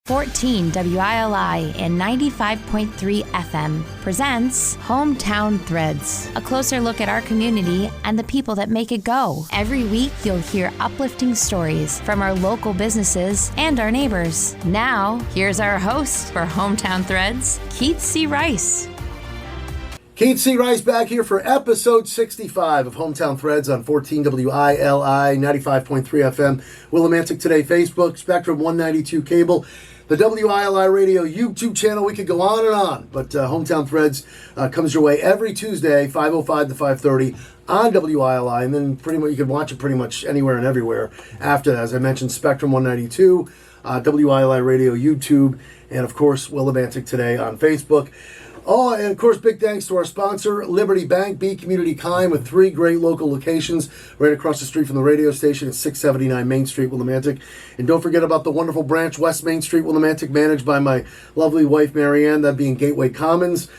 14 WILI and 95.3 FM presents Hometown Threads, a closer look at our community and the people that make it go. Every week, you'll hear uplifting stories from our local businesses and our neighbors. Now, here's our host for Hometown Threads, Keith C. Rice. Keith C. Rice back here for episode 65 of Hometown Threads on 14 WILI, 95.3 FM, Willimantic Today, Facebook, Spectrum 192 Cable, the WILI Radio YouTube channel. We could go on and on, but Hometown Threads comes your way every Tuesday, 5:05 to 5:30 on WILI, and then pretty much you can watch it pretty much anywhere and everywhere after that. As I mentioned, Spectrum 192, WILI Radio YouTube, and of course, Willimantic Today on Facebook. Oh, and of course, big thanks to our sponsor, Liberty Bank, B Community Kind, with 3 great local locations right across the street from the radio station at 679 Main Street, Willimantic. And don't forget about the wonderful branch, West Main Street, Willimantic, managed by my lovely wife, Marianne, that being Gateway Commons.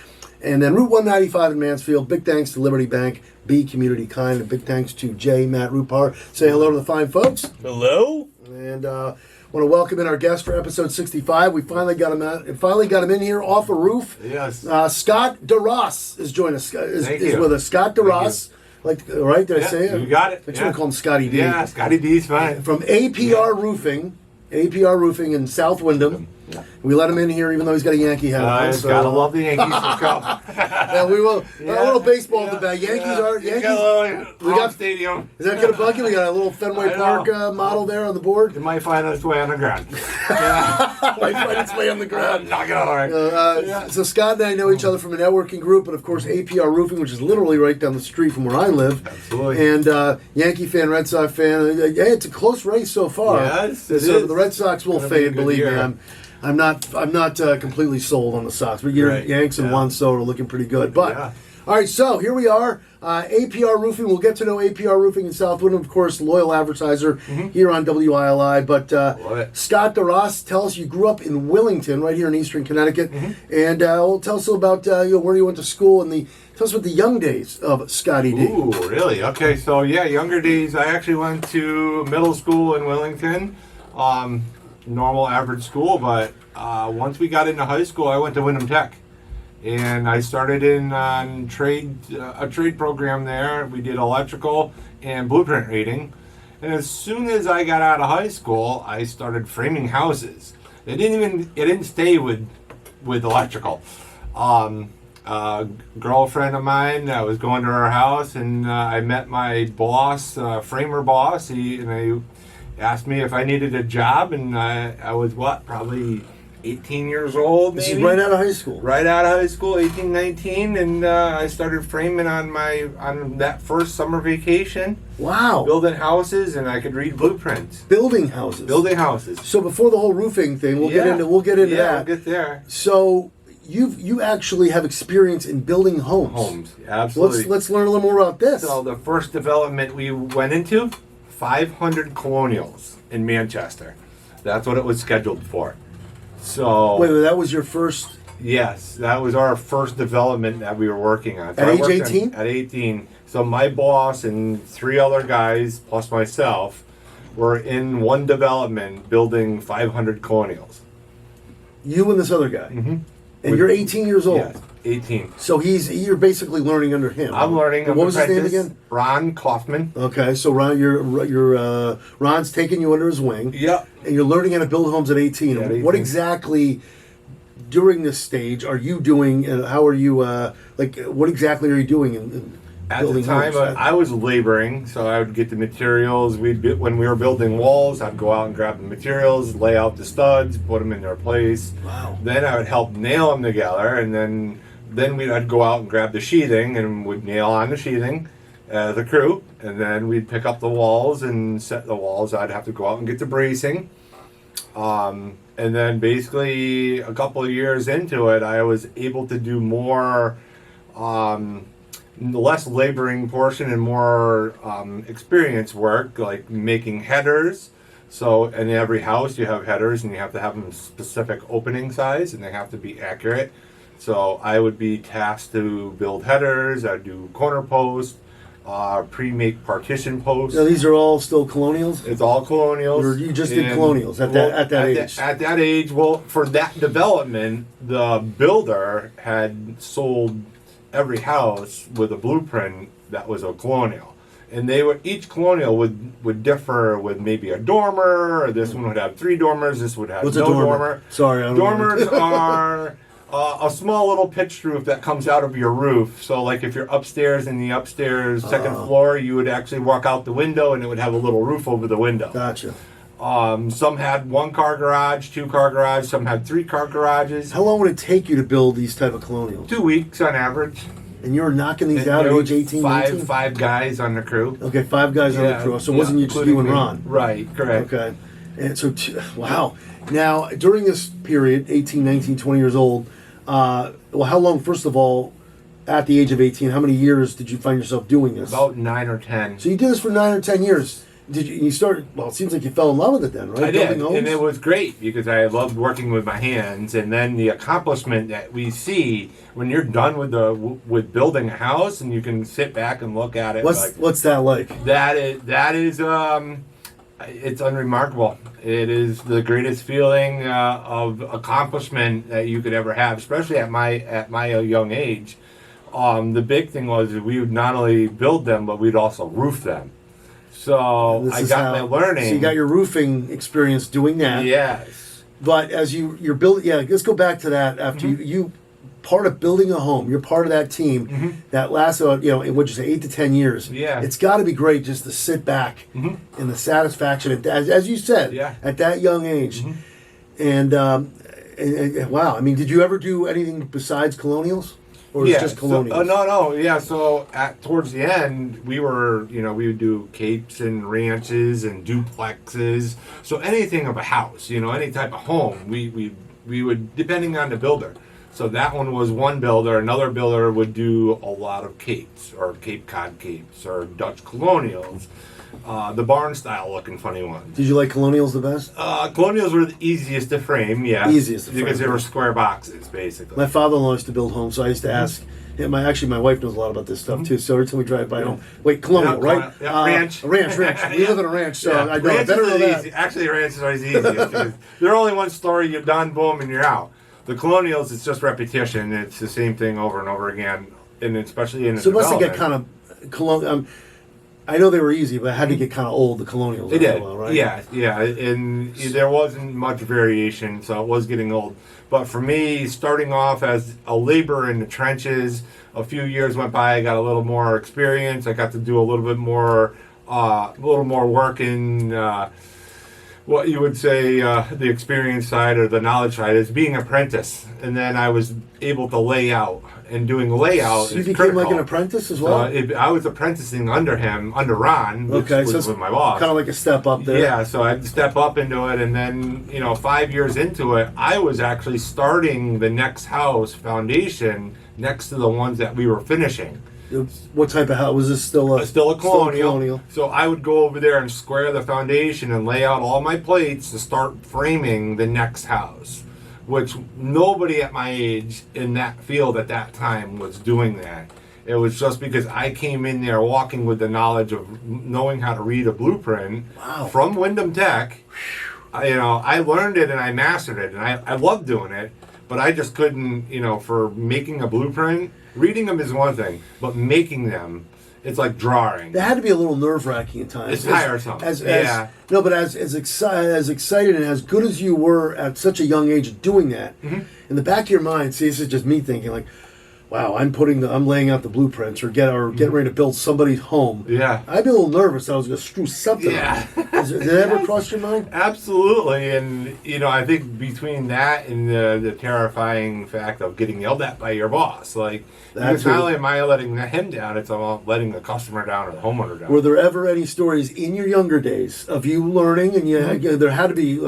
And then Route 195 in Mansfield. Big thanks to Liberty Bank, B Community Kind, and big thanks to Matt Rupar. Say hello to the fine folks. Hello. And want to welcome in our guest for episode 65. We finally got him in here off a roof. Yes. Scott DeRoss is joining us. Is with us. Scott DeRoss. Right? Did I say it? You got it. I should have called him Scotty D. Yeah, Scotty D's fine. From APR Roofing. APR Roofing in South Wyndham. Yeah. We let him in here even though he's got a Yankee hat on. He's got to love the Yankees for cup. Yeah, we will. A little baseball debate. Yankees are... We got stadium. Is that going to bug you? We got a little Fenway Park model there on the board. It might find its way on the ground. Might find its way on the ground. Knock it out, all right. So Scott and I know each other from a networking group, and of course APR Roofing, which is literally right down the street from where I live. Absolutely. And Yankee fan, Red Sox fan. Hey, it's a close race so far. Yes, it is. The Red Sox will fade, believe me. I'm not completely sold on the Sox, but your Yanks and Juan Soto are looking pretty good. But all right, so here we are. APR Roofing. We'll get to know APR Roofing in South Wyndham, of course, loyal advertiser here on WILI. But Scott DeRoss, tell us you grew up in Willington, right here in Eastern Connecticut, and tell us about where you went to school and tell us about the young days of Scotty D. Ooh, really? Okay, so younger days. I actually went to middle school in Willington. Normal average school, but once we got into high school, I went to Wyndham Tech, and I started in a trade program there. We did electrical and blueprint reading, and as soon as I got out of high school, I started framing houses. It didn't stay with electrical. A girlfriend of mine, I was going to her house, and I met my boss, framer boss. He asked me if I needed a job, and I was, probably 18 years old, maybe? This is right out of high school. Right out of high school, 18, 19, and I started framing on that first summer vacation. Wow. Building houses, and I could read blueprints. Building houses. Building houses. So before the whole roofing thing, we'll get into that. We'll get there. So you actually have experience in building homes. Homes, absolutely. Let's learn a little more about this. So the first development we went into, 500 colonials in Manchester. That's what it was scheduled for. So wait, that was your first? Yes, that was our first development that we were working on. So at age 18? At 18. So my boss and 3 other guys, plus myself, were in one development building 500 colonials. You and this other guy? Mm-hmm. And you're 18 years old? Yes, 18. So you're basically learning under him. I'm learning. What was his name again? Ron Kaufman. Okay, so Ron's taking you under his wing. Yeah. And you're learning how to build homes at 18. Yeah, at 18. What exactly, during this stage, are you doing, and how are you, what exactly are you doing in at building the time, homes? I was laboring, so I would get the materials. When we were building walls, I'd go out and grab the materials, lay out the studs, put them in their place. Wow. Then I would help nail them together, and then I'd go out and grab the sheathing and would nail on the sheathing, the crew, and then we'd pick up the walls and set the walls. I'd have to go out and get the bracing. And then basically a couple of years into it, I was able to do more, less laboring portion and more experience work, like making headers. So in every house you have headers, and you have to have them specific opening size, and they have to be accurate. So I would be tasked to build headers. I'd do corner posts, pre-make partition posts. Now, these are all still colonials? It's all colonials. You just did And, colonials at that age? At that age, well, for that development, the builder had sold every house with a blueprint that was a colonial. And each colonial would differ with maybe a dormer, or this one would have 3 dormers, this would have What's no a dormer? dormer. Sorry, I don't Dormers know. are a small little pitched roof that comes out of your roof. So like if you're upstairs in the upstairs second floor, you would actually walk out the window and it would have a little roof over the window. Gotcha. Some had 1-car garage, 2-car garage, some had 3-car garages. How long would it take you to build these type of colonials? 2 weeks on average. And you were knocking these And out at there was age 18, 19? five guys on the crew. Okay, 5 guys on the crew. So it wasn't just including you and me. Ron? Right, correct. Okay. And so, wow. Now, during this period, 18, 19, 20 years old, well, how long, first of all, at the age of 18, how many years did you find yourself doing this? About 9 or 10. So you did this for 9 or 10 years. You started, well, it seems like you fell in love with it then, right? I did, Building homes? and it was great because I loved working with my hands. And then the accomplishment that we see when you're done with building a house, and you can sit back and look at it. What's that like? That is it's unremarkable. It is the greatest feeling of accomplishment that you could ever have, especially at my young age. The big thing was we would not only build them, but we'd also roof them. So I got my learning. So you got your roofing experience doing that. Yes. But as you're building, let's go back to that. After you part of building a home, you're part of that team that lasts about, what'd you say, 8 to 10 years. Yeah. It's got to be great just to sit back in the satisfaction, as you said, at that young age. And wow, I mean, did you ever do anything besides colonials? Or it's just colonials? No. Yeah, so towards the end, we would do capes and ranches and duplexes. So anything of a house, any type of home, we would, depending on the builder. So that one was one builder. Another builder would do a lot of capes, or Cape Cod capes, or Dutch colonials. The barn style looking funny ones. Did you like colonials the best? Colonials were the easiest to frame, yeah. Easiest to frame. Because they were square boxes, basically. My father-in-law used to build homes, so I used to ask. Yeah, my wife knows a lot about this stuff too. So every time we drive by, wait, colonial, right? Ranch. Ranch. We live in a ranch, so I know. I better know that. Easy. Actually, ranch is always easiest because they're only one story. You're done, boom, and you're out. The colonials, it's just repetition. It's the same thing over and over again, and especially in the So it must have development. get kind of colonial. I know they were easy, but it had to get kind of old. The colonials. It did, after a while, right? yeah, and there wasn't much variation, so it was getting old. But for me, starting off as a laborer in the trenches, a few years went by. I got a little more experience. I got to do a little bit more, work in what you would say the experience side or the knowledge side is being an apprentice, and then I was able to lay out. And doing layout So you is became critical. like an apprentice as well. I was apprenticing under Ron, which Okay, was so it's with my boss. kind of like a step up there. Yeah, so I had to step up into it, and then 5 years into it, I was actually starting the next house foundation next to the ones that we were finishing. What type of house was this? Still a Colonial. So I would go over there and square the foundation and lay out all my plates to start framing the next house, which nobody at my age in that field at that time was doing that. It was just because I came in there walking with the knowledge of knowing how to read a blueprint from Wyndham Tech. I learned it and I mastered it, and I loved doing it, but I just couldn't, for making a blueprint, reading them is one thing, but making them, it's like drawing. That had to be a little nerve-wracking at times. It's tiresome. No, but as excited and as good as you were at such a young age doing that, in the back of your mind, see, this is just me thinking like, wow, I'm laying out the blueprints or getting ready to build somebody's home. Yeah. I'd be a little nervous that I was going to screw something up. Did that ever cross your mind? Absolutely, and I think between that and the terrifying fact of getting yelled at by your boss, because not only am I letting him down, it's about letting the customer down or the homeowner down. Were there ever any stories in your younger days of you learning, and there had to be,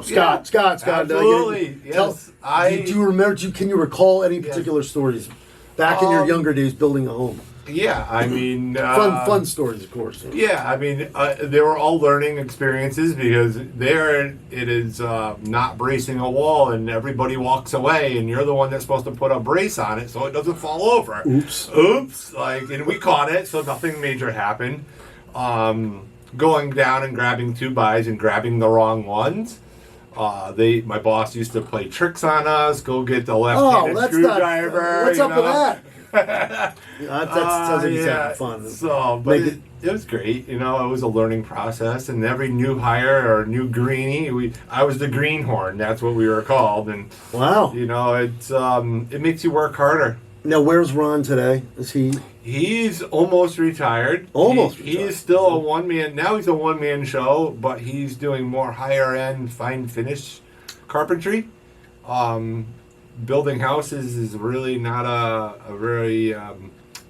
Scott. Absolutely, yes. Do you remember? Can you recall any particular stories back in your younger days building a home? Yeah, I mean, Fun stories, of course. Yeah, I mean, they were all learning experiences because there it is not bracing a wall and everybody walks away and you're the one that's supposed to put a brace on it so it doesn't fall over. Oops. And we caught it, so nothing major happened. Going down and grabbing 2x and grabbing the wrong ones. My boss used to play tricks on us, go get the left-handed screwdriver. What's up with that? That sounds like he's having fun. So, but it was great. It was a learning process, and every new hire or new greenie, I was the greenhorn. That's what we were called, and wow, it makes you work harder. Now, where's Ron today? Is he? He's almost retired. He is still a one-man. Now he's a one-man show, but he's doing more higher-end, fine finish carpentry. Building houses is really not a very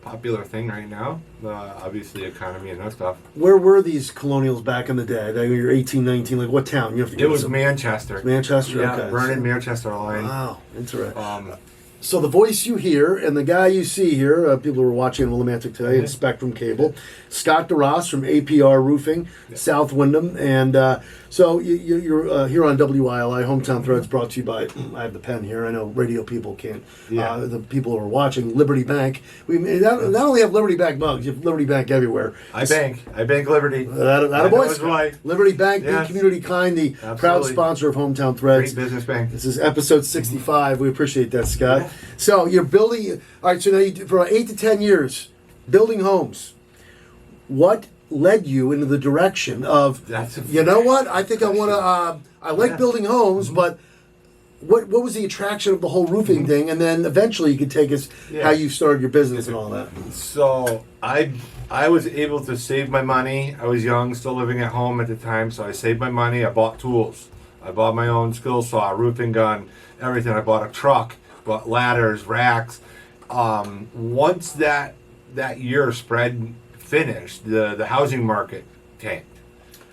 popular thing right now. Obviously, economy and that stuff. Where were these colonials back in the day? They were 1819. Like what town? You have to. It was Manchester. Manchester. Yeah, okay. Vernon, Manchester line. Wow, interesting. So the voice you hear and the guy you see here, people who are watching Willimantic today, and Spectrum Cable, Scott DeRoss from APR Roofing, South Wyndham, and so you're here on WILI Hometown Threads, brought to you by. I have the pen here. I know radio people can't. The people who are watching Liberty Bank. We not only have Liberty Bank mugs, you have Liberty Bank everywhere. I bank Liberty. That a boy, Scott. Liberty Bank, being community kind, the proud sponsor of Hometown Threads. Great business bank. This is episode 65. We appreciate that, Scott. Yeah. So you're building. All right. So now for 8 to 10 years, building homes. What led you into the direction of? You know what? I think I want to. I like building homes, but what was the attraction of the whole roofing thing? And then eventually you could take us how you started your business and all that. So I was able to save my money. I was young, still living at home at the time, so I saved my money. I bought tools. I bought my own skill saw, roofing gun, everything. I bought a truck, bought ladders, racks. Once that year spread finished, the housing market tanked.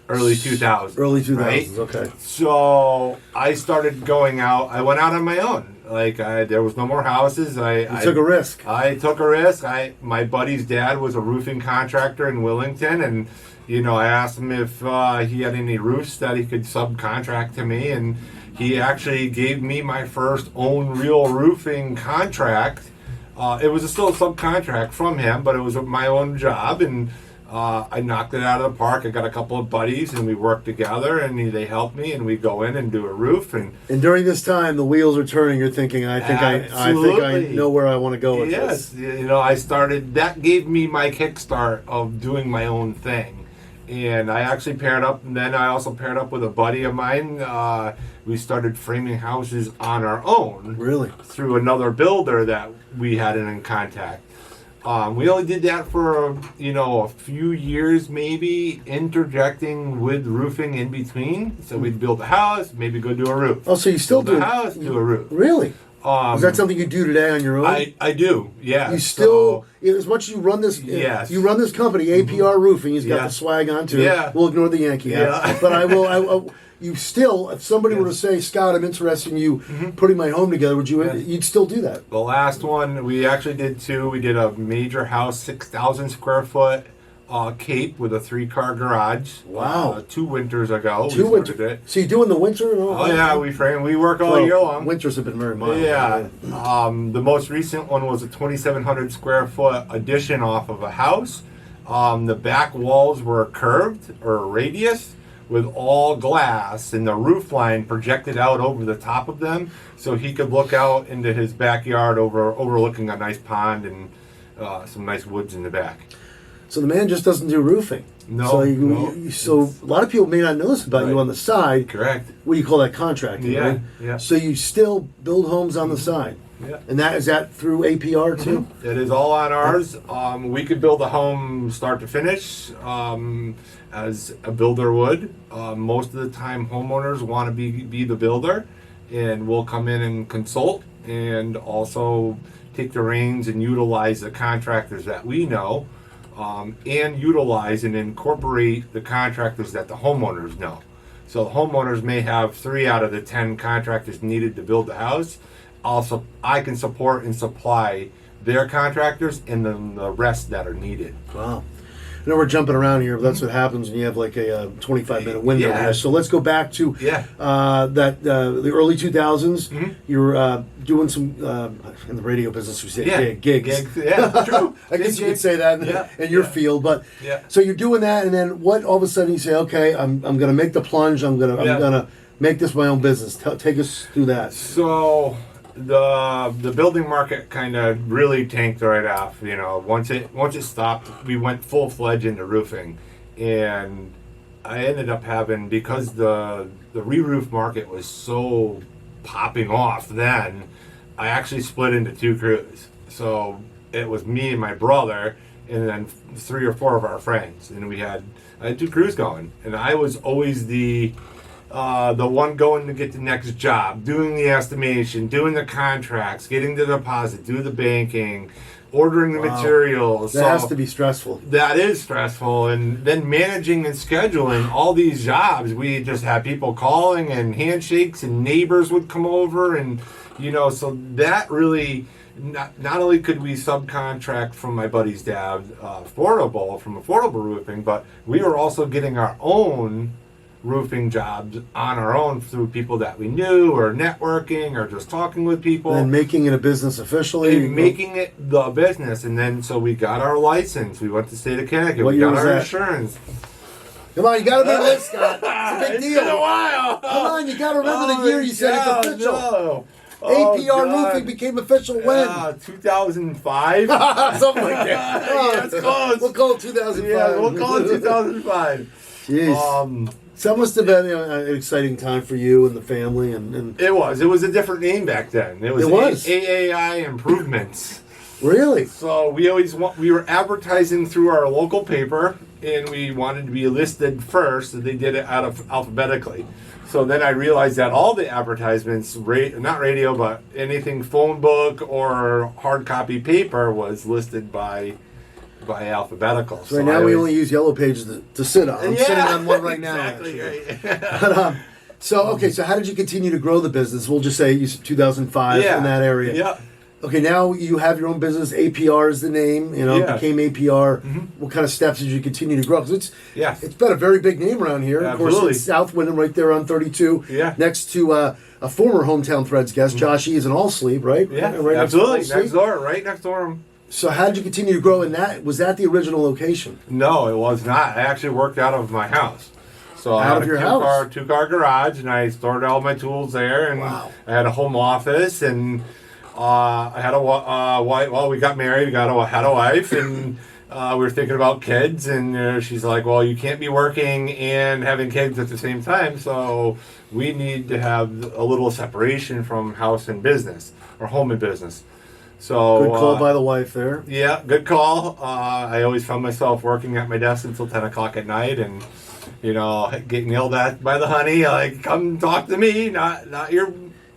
Early 2000s. Early 2000s, right? Okay. So I started going out. I went out on my own. There was no more houses. I took a risk. I took a risk. My buddy's dad was a roofing contractor in Willington, and I asked him if he had any roofs that he could subcontract to me, and he actually gave me my first own real roofing contract. It was still a subcontract from him, but it was my own job, and I knocked it out of the park. I got a couple of buddies, and we worked together, and they helped me, and we go in and do a roof. And during this time, the wheels are turning. You're thinking, I think I know where I want to go with this. Yes, I started. That gave me my kickstart of doing my own thing. And I actually paired up, and then I also paired up with a buddy of mine. We started framing houses on our own. Really? Through another builder that we had in contact. We only did that for, a few years maybe, interjecting with roofing in between. So we'd build a house, maybe go do a roof. Oh, so you still do a house, do a roof. Really? Is that something you do today on your own? I do, yeah. You still, as much as you run this, you run this company, APR Roofing. He's got the swag on too. Yeah. We'll ignore the Yankee hat, but I will. You still, if somebody were to say, Scott, I'm interested in you putting my home together, you'd still do that? The last one, we actually did two. We did a major house, 6,000 square foot Cape with a 3-car garage. Wow. 2 winters ago. Two winters. So you do in the winter? And all yeah, we work all year long. Winters have been very mild. Yeah. The most recent one was a 2,700 square foot addition off of a house. The back walls were curved or radius, with all glass, and the roof line projected out over the top of them, so he could look out into his backyard overlooking a nice pond and some nice woods in the back. So the man just doesn't do roofing. No. So a lot of people may not know this about you on the side. Correct. What do you call that, contracting? Yeah. Right? Yeah. So you still build homes on the side. Yeah. And is that through APR too? It is all on ours. We could build a home start to finish, as a builder would. Most of the time, homeowners want to be the builder, and we'll come in and consult, and also take the reins and utilize the contractors that we know, and utilize and incorporate the contractors that the homeowners know. So the homeowners may have 3 out of the 10 contractors needed to build the house. Also, I can support and supply their contractors and then the rest that are needed. Wow. I know we're jumping around here, but that's what happens when you have like a 25-minute window Yeah. here. So let's go back to Yeah. the early 2000s. You're doing some, in the radio business, we say gigs. Yeah, true. I guess you could say that in your field. But so you're doing that, and then what? All of a sudden you say, okay, I'm going to make the plunge. I'm gonna make this my own business. Take us through that. So the building market kind of really tanked right off. You know, once it stopped, we went full fledged into roofing, and I ended up having, because the re-roof market was so popping off then, I actually split into two crews. So it was me and my brother, and then 3 or 4 of our friends, and I had 2 crews going, and I was always the one going to get the next job, doing the estimation, doing the contracts, getting the deposit, do the banking, ordering the materials. That has to be stressful. That is stressful. And then managing and scheduling all these jobs. We just had people calling and handshakes, and neighbors would come over. And, so that really, not only could we subcontract from my buddy's dad, Affordable Roofing, but we were also getting our own roofing jobs on our own through people that we knew, or networking, or just talking with people. And making it a business officially. And making it the business. And then so we got our license. We went to the state of Connecticut. What We year got was our that? insurance. Come on, you got to make a list, Scott. It's a big deal. It's been a while. Come on, you got to remember the year you said it's official. No. APR Roofing became official when? 2005. Something like that. Yeah, it's close. We'll call it 2005. Yeah, we'll call it 2005. Jeez. So that must have been an exciting time for you and the family. And It was. It was a different name back then. It was AAI Improvements. Really? So we were advertising through our local paper, and we wanted to be listed first, so they did it alphabetically. So then I realized that all the advertisements, not radio, but anything phone book or hard copy paper, was listed by alphabetical. So right now we only use Yellow Pages to sit on. I'm sitting on one right now. Exactly. Right. So how did you continue to grow the business? We'll just say you said 2005 in that area. Yeah. Okay, now you have your own business. APR is the name. Became APR. Mm-hmm. What kind of steps did you continue to grow? Because it's been a very big name around here. Absolutely. Of course, it's South Wyndham right there on 32. Yeah. Next to a former Hometown Threads guest, Josh E. is in All Sleep, right? Yeah, right absolutely. Next door. Right next door. So how did you continue to grow? Was that the original location? No, it was not. I actually worked out of my house. So I had a two-car garage, and I stored all my tools there, and I had a home office, and I had a wife. Well, we got married. Had a wife, and we were thinking about kids. And she's like, "Well, you can't be working and having kids at the same time. So we need to have a little separation from house and business, or home and business." So good call by the wife there. Yeah, good call. I always found myself working at my desk until 10 o'clock at night, and getting yelled at by the honey, like, come talk to me, not your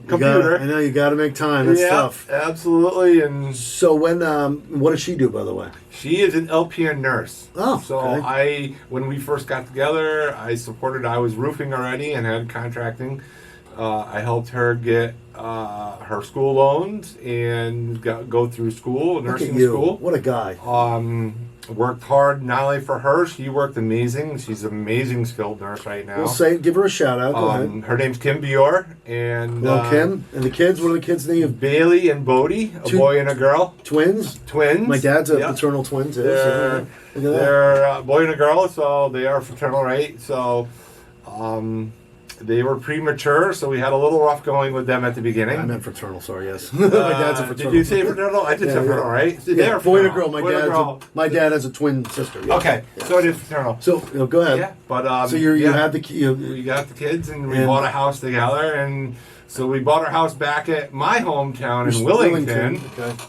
computer. I know you got to make time. That's tough. Absolutely. And so what does she do, by the way? She is an LPN nurse. Oh, so okay. When we first got together, I was roofing already and had contracting. I helped her get her school loans and go through school, nursing school. What a guy. Worked hard not only for her, she worked amazing. She's an amazing skilled nurse right now. Give her a shout out. Go ahead. Her name's Kim Bior. And Kim. And the kids, what are the kids' names? Bailey and Bodie, a boy and a girl. Twins? Twins. My dad's a fraternal twin too. They're a boy and a girl, so they are fraternal, right? So they were premature, so we had a little rough going with them at the beginning. I meant fraternal, sorry, yes. My dad's a fraternal. Did you say fraternal? I did say fraternal, right? Yeah, boy and a girl. My dad has a twin sister. Yeah. Okay, so I did fraternal. So, go ahead. Yeah, but... so you had the... we got the kids, and we bought a house together, and... So we bought our house back at my hometown in Willington,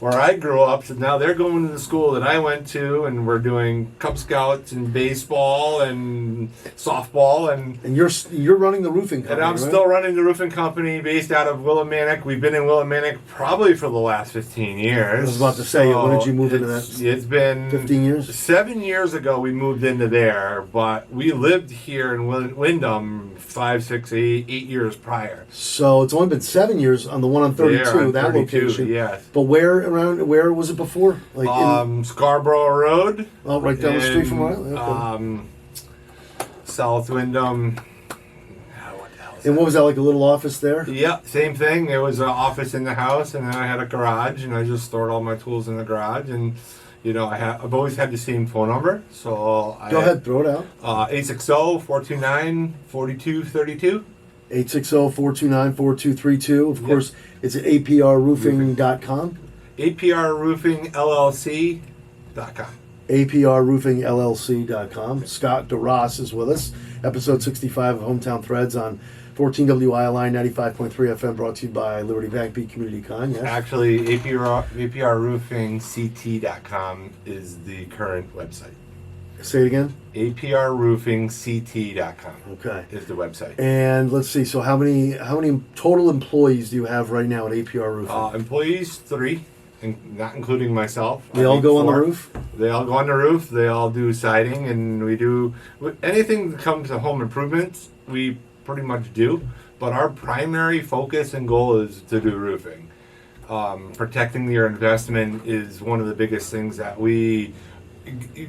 where I grew up. So now they're going to the school that I went to, and we're doing Cub Scouts and baseball and softball. And you're running the roofing company, and I'm still running the roofing company based out of Willimantic. We've been in Willimantic probably for the last 15 years. I was about to say, when did you move into that? It's been 15 years? 7 years ago we moved into there, but we lived here in Wyndham 5, 6, 8 years prior. So it's only been 7 years on the one on 32, There on that 32, location. yes. But where was it before? Like Scarborough Road. right down the street from Riley. South Wyndham. And what was that, like a little office there? Yeah, same thing. There was an office in the house, and then I had a garage, and I just stored all my tools in the garage. And I've always had the same phone number, so Go ahead, throw it out. 860-429-4232. 860-429-4232. Of course, it's at aprroofing.com. aprroofingllc.com. aprroofingllc.com. Scott DeRoss is with us. Episode 65 of Hometown Threads on 14 WILI 95.3 FM, brought to you by Liberty Bank Beat Community Con. Yes. Actually, aprroofingct.com is the current website. Say it again. aprroofingct.com. Okay. Is the website. And let's see. So how many total employees do you have right now at APR Roofing? Employees 3, not including myself. They all go on the roof? They all go on the roof. They all do siding, and we do anything that comes to home improvements. We pretty much do, but our primary focus and goal is to do roofing. Protecting your investment is one of the biggest things that we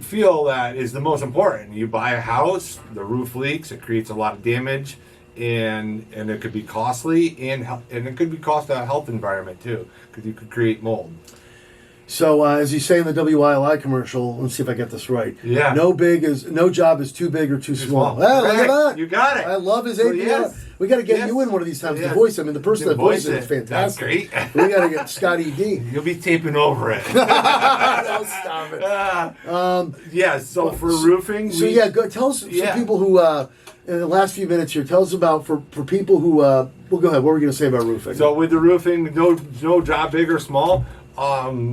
feel that is the most important. You buy a house, the roof leaks, it creates a lot of damage, and it could be costly, and it could be cost a health environment too, because you could create mold. So as you say in the WILI commercial, let's see if I get this right. Yeah. No job is too big or too small. Hey, look at that. You got it. I love his APR. Yes. We got to get Yes. you in one of these times to Yes. voice. I mean, the person that voices it is That's fantastic. great. We got to get Scotty D. You'll be taping over it. Don't stop it. Yeah, so for roofing, tell us, Yeah. for people who, in the last few minutes here, tell us about, for people who, well, go ahead, what were we going to say about roofing? So with the roofing, no job big or small.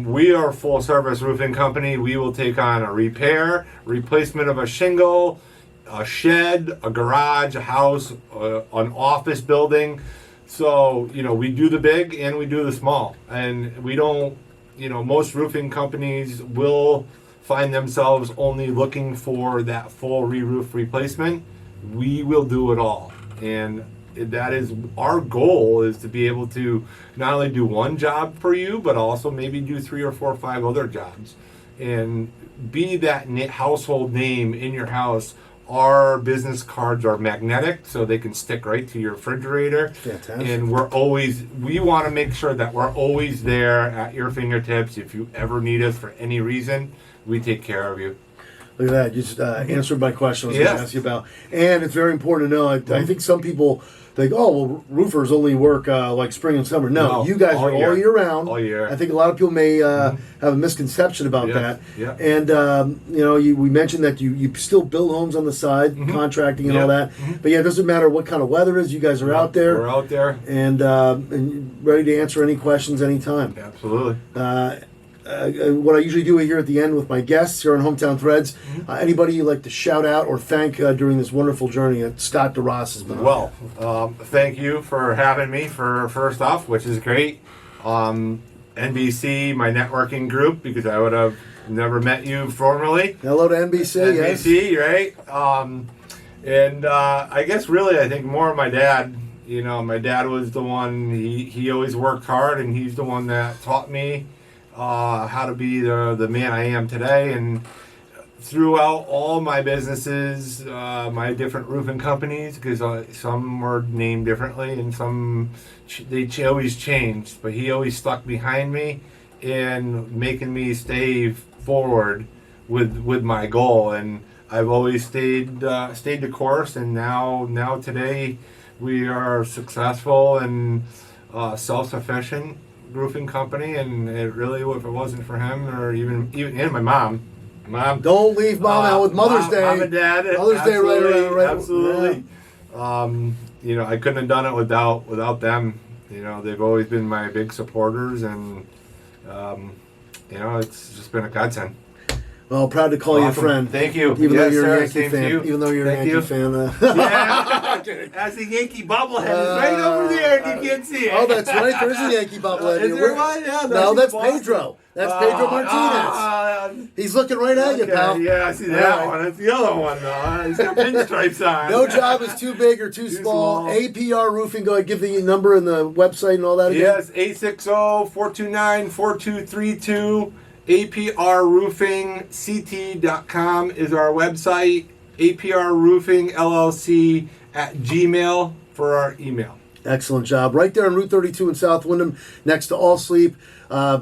We are a full service roofing company. We will take on a repair, replacement of a shingle, a shed, a garage, a house, an office building. So, we do the big and we do the small. And we don't, most roofing companies will find themselves only looking for that full re-roof replacement. We will do it all. And that is our goal, is to be able to not only do one job for you, but also maybe do 3 or 4 or 5 other jobs and be that household name in your house. Our business cards are magnetic, so they can stick right to your refrigerator. Fantastic. And we want to make sure that we're always there at your fingertips. If you ever need us for any reason, we take care of you. Look at that. You just answered my question I was going Yes. to ask you about. And it's very important to know. I think some people think, oh, well, roofers only work like spring and summer. No, you guys are all year round. All year. I think a lot of people may have a misconception about that. Yeah. And, we mentioned that you still build homes on the side, contracting and all that. But yeah, it doesn't matter what kind of weather is. You guys are out there. We're out there. And ready to answer any questions anytime. Absolutely. What I usually do here at the end with my guests here on Hometown Threads, anybody you'd like to shout out or thank during this wonderful journey that Scott DeRoss has been on? Well, thank you for having me for first off, which is great. NBC, my networking group, because I would have never met you formally. Hello to NBC, yes. NBC, right? I guess really I think more of my dad. My dad was the one, he always worked hard, and he's the one that taught me how to be the man I am today. And throughout all my businesses, my different roofing companies, because some were named differently and some they always changed, but he always stuck behind me in making me stay forward with my goal. And I've always stayed the course, and now today we are successful and self-sufficient roofing company. And it really, if it wasn't for him, or even and my mom, don't leave mom out with Mother's Day. Mom and Dad, Mother's Day, right. Absolutely. Yeah. I couldn't have done it without them. They've always been my big supporters, and it's just been a godsend. Well, proud to call you a friend. Thank you. Even though you're a Yankee same to fan. you. Even though you're a Thank Yankee fan. Yeah. As the Yankee bobblehead is right over there, and you can't see it. Oh, that's right. There's a Yankee bobblehead Is here. there one? Yeah, No, that's Boston. Pedro. That's Pedro Martinez. He's looking right at you, Okay, pal. yeah, I see that one. That's the other one, though. He's got pinstripes on. No job is too big or too small. APR Roofing. Go ahead, give the number and the website and all that again. Yes, 860-429-4232. APRroofingct.com is our website. APRroofingllc@gmail for our email. Excellent job. Right there on Route 32 in South Wyndham, next to All Sleep.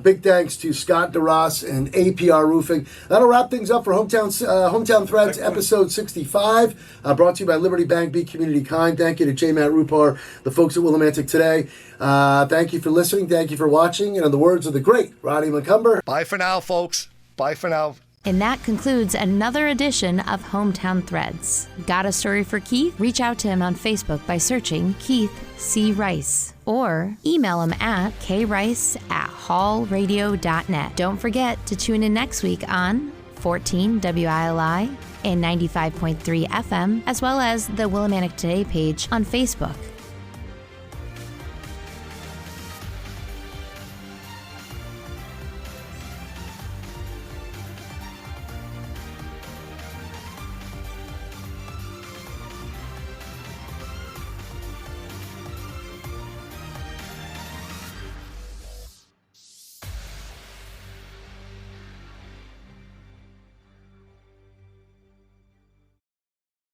Big thanks to Scott DeRoss and APR Roofing. That'll wrap things up for Hometown Threads, episode 65. Brought to you by Liberty Bank, Be Community Kind. Thank you to J. Matt Rupar, the folks at Willimantic today. Thank you for listening. Thank you for watching. And in the words of the great Roddy McCumber, bye for now, folks. Bye for now. And that concludes another edition of Hometown Threads. Got a story for Keith? Reach out to him on Facebook by searching Keith C. Rice or email him at krice@hallradio.net. Don't forget to tune in next week on 14 WILI and 95.3 FM, as well as the Willimantic Today page on Facebook.